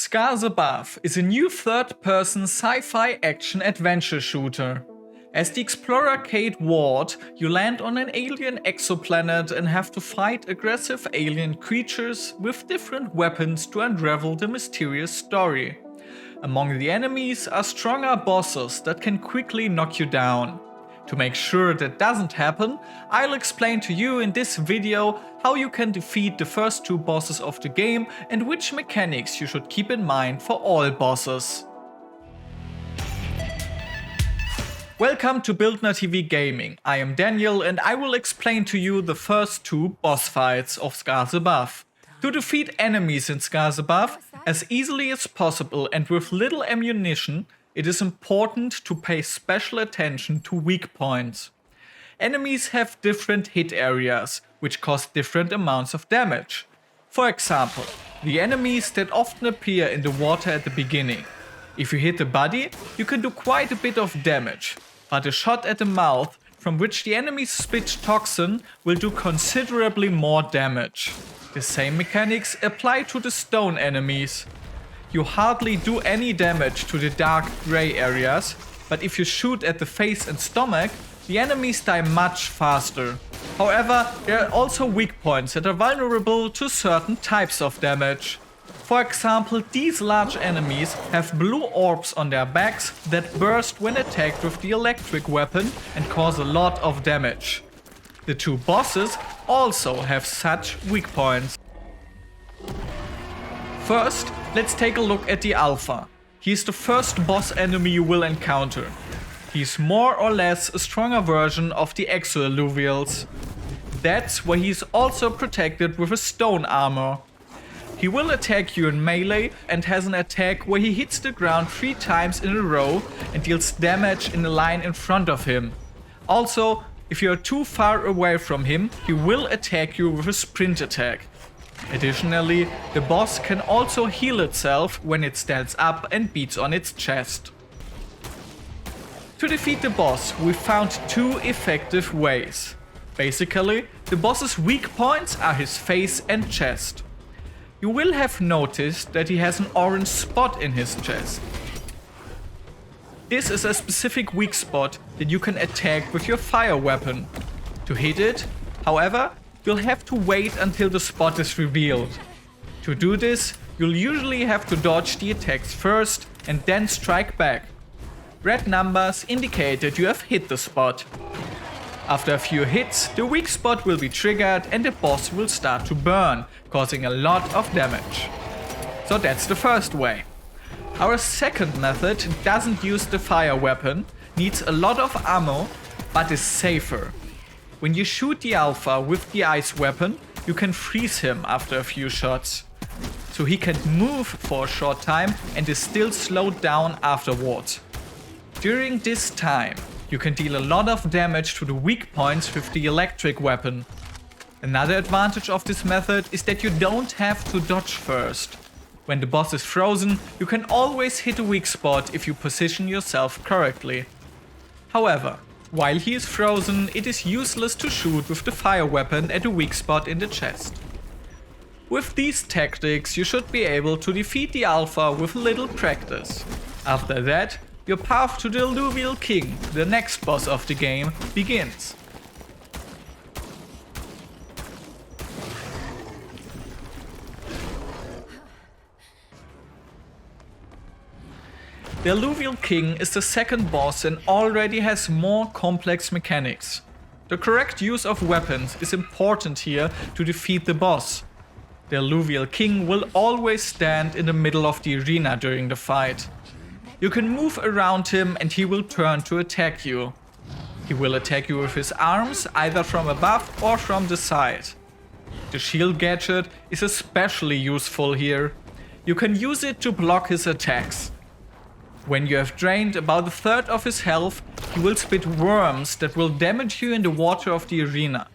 Scars Above is a new third-person sci-fi action-adventure shooter. As the explorer Kate Ward, you land on an alien exoplanet and have to fight aggressive alien creatures with different weapons to unravel the mysterious story. Among the enemies are stronger bosses that can quickly knock you down. To make sure that doesn't happen, I'll explain to you in this video how you can defeat the first two bosses of the game and which mechanics you should keep in mind for all bosses. Welcome to BILDNER TV Gaming. I am Daniel and I will explain to you the first two boss fights of Scars Above. To defeat enemies in Scars Above as easily as possible and with little ammunition, it is important to pay special attention to weak points. Enemies have different hit areas, which cause different amounts of damage. For example, the enemies that often appear in the water at the beginning. If you hit the body, you can do quite a bit of damage, but a shot at the mouth, from which the enemies spit toxin, will do considerably more damage. The same mechanics apply to the stone enemies. You hardly do any damage to the dark grey areas, but if you shoot at the face and stomach, the enemies die much faster. However, there are also weak points that are vulnerable to certain types of damage. For example, these large enemies have blue orbs on their backs that burst when attacked with the electric weapon and cause a lot of damage. The two bosses also have such weak points. First, let's take a look at the Alpha. He is the first boss enemy you will encounter. He is more or less a stronger version of the Alluvials. That's why he is also protected with a stone armor. He will attack you in melee and has an attack where he hits the ground 3 times in a row and deals damage in the line in front of him. Also, if you are too far away from him, he will attack you with a sprint attack. Additionally, the boss can also heal itself when it stands up and beats on its chest. To defeat the boss, we found 2 effective ways. Basically, the boss's weak points are his face and chest. You will have noticed that he has an orange spot in his chest. This is a specific weak spot that you can attack with your fire weapon. To hit it, however, you'll have to wait until the spot is revealed. To do this, you'll usually have to dodge the attacks first and then strike back. Red numbers indicate that you have hit the spot. After a few hits, the weak spot will be triggered and the boss will start to burn, causing a lot of damage. So that's the first way. Our second method doesn't use the fire weapon, needs a lot of ammo, but is safer. When you shoot the Alpha with the ice weapon, you can freeze him after a few shots. So he can move for a short time and is still slowed down afterwards. During this time, you can deal a lot of damage to the weak points with the electric weapon. Another advantage of this method is that you don't have to dodge first. When the boss is frozen, you can always hit a weak spot if you position yourself correctly. However, while he is frozen, it is useless to shoot with the fire weapon at a weak spot in the chest. With these tactics, you should be able to defeat the Alpha with little practice. After that, your path to the Alluvial King, the next boss of the game, begins. The Alluvial King is the second boss and already has more complex mechanics. The correct use of weapons is important here to defeat the boss. The Alluvial King will always stand in the middle of the arena during the fight. You can move around him and he will turn to attack you. He will attack you with his arms, either from above or from the side. The shield gadget is especially useful here. You can use it to block his attacks. When you have drained about a third of his health, he will spit worms that will damage you in the water of the arena.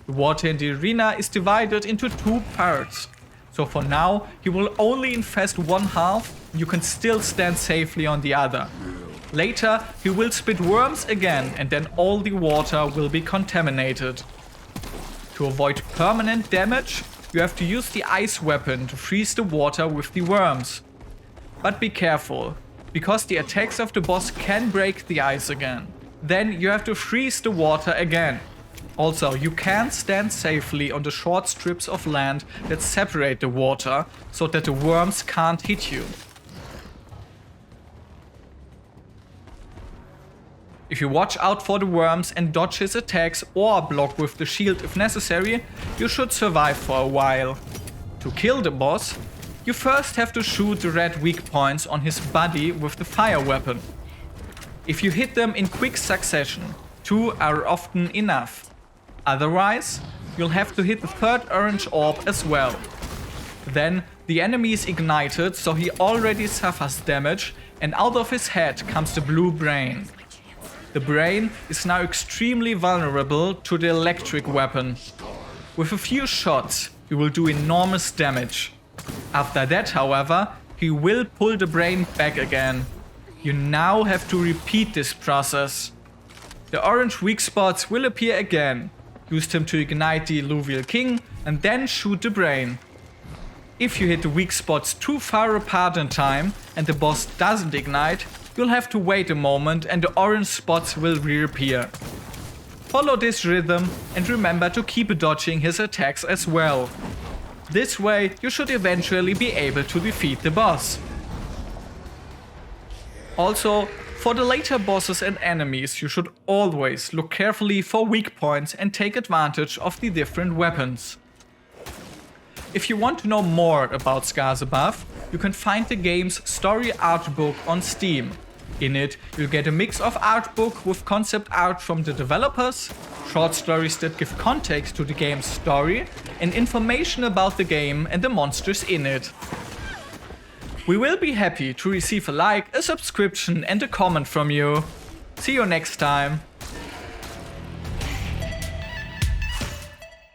The water in the arena is divided into 2 parts. So for now, he will only infest one half, you can still stand safely on the other. Later, he will spit worms again and then all the water will be contaminated. To avoid permanent damage, you have to use the ice weapon to freeze the water with the worms. But be careful, because the attacks of the boss can break the ice again. Then you have to freeze the water again. Also, you can stand safely on the short strips of land that separate the water, so that the worms can't hit you. If you watch out for the worms and dodge his attacks or block with the shield if necessary, you should survive for a while. To kill the boss, you first have to shoot the red weak points on his body with the fire weapon. If you hit them in quick succession, 2 are often enough. Otherwise, you'll have to hit the third orange orb as well. Then the enemy is ignited, so he already suffers damage, and out of his head comes the blue brain. The brain is now extremely vulnerable to the electric weapon. With a few shots, he will do enormous damage. After that, however, he will pull the brain back again. You now have to repeat this process. The orange weak spots will appear again. Use them to ignite the Alluvial King and then shoot the brain. If you hit the weak spots too far apart in time and the boss doesn't ignite, you'll have to wait a moment and the orange spots will reappear. Follow this rhythm and remember to keep dodging his attacks as well. This way you should eventually be able to defeat the boss. Also, for the later bosses and enemies, you should always look carefully for weak points and take advantage of the different weapons. If you want to know more about Scars Above, you can find the game's story art book on Steam. In it, you'll get a mix of art book with concept art from the developers, short stories that give context to the game's story, and information about the game and the monsters in it. We will be happy to receive a like, a subscription and a comment from you. See you next time.